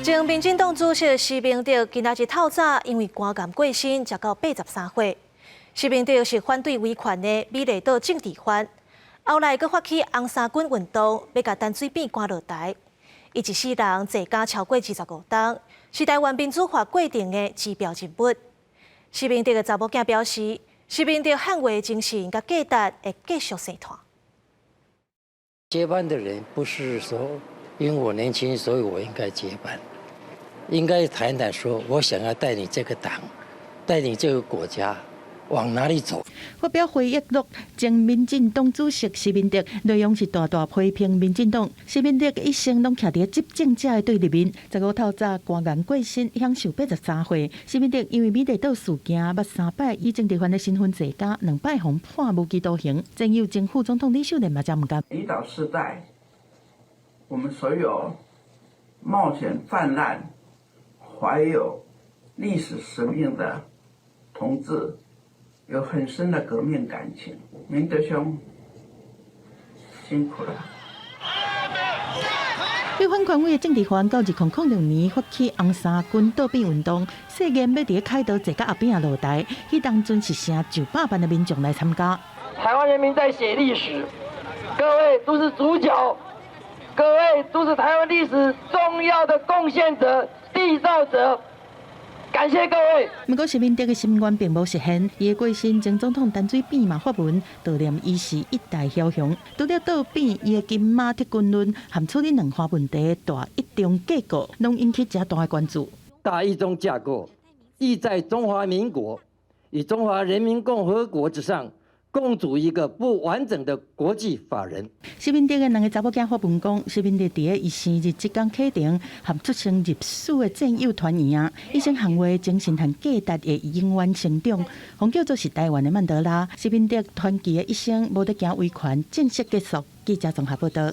前民进党主席施明德今仔日透早因为肝癌过身，食到83岁。施明德是反对维权的美丽岛政治犯，后来佫发起红衫军运动，要甲陈水扁赶落台。伊一世人坐监超过25冬，是台湾民主化过程的指标人物。施明德的查某囝表示，施明德捍卫精神甲价值会继续生团。接班的人不是说因为我年轻，所以我应该接班，应该谈谈说，我想要带领这个党，带领这个国家往哪里走。发表回忆录，前民进党主席施明德内容是大大批评民进党。施明德一生拢徛伫执政者的对立面。15透早肝癌过身，享受83岁。施明德因为美丽岛事件，捌3摆以政治犯的身份坐监，2摆被判无期徒刑。曾有前副总统李秀莲嘛，才唔甘。离岛世代，我们所有冒险泛滥、怀有历史使命的同志。有很深的革命感情，明德兄辛苦了。被反权威的政治犯到2006年发起红衫军倒变运动，誓言要伫凯道坐到后边落台。迄当阵是成900万的民众来参加。台湾人民在写历史，各位都是主角，各位都是台湾历史重要的贡献者、缔造者。感谢各位。不过，施明德的心愿并无实现。伊的过身，前总统陈水扁嘛发文悼念伊是一代枭雄。除了倒变，伊的金马铁军论和处理两化问题大一中架构，拢引起较大的关注。大一中架构意在中华民国与中华人民共和国之上，共组一个不完整的国际法人。施明德的2个查某囝发文讲，施明德伫伊生日即天启程，和出生入史的战友团圆，一生行为精神和价值会永远成长，红叫做是台湾的曼德拉。施明德传奇的一生，无得行维权正式结束。记者综合报道。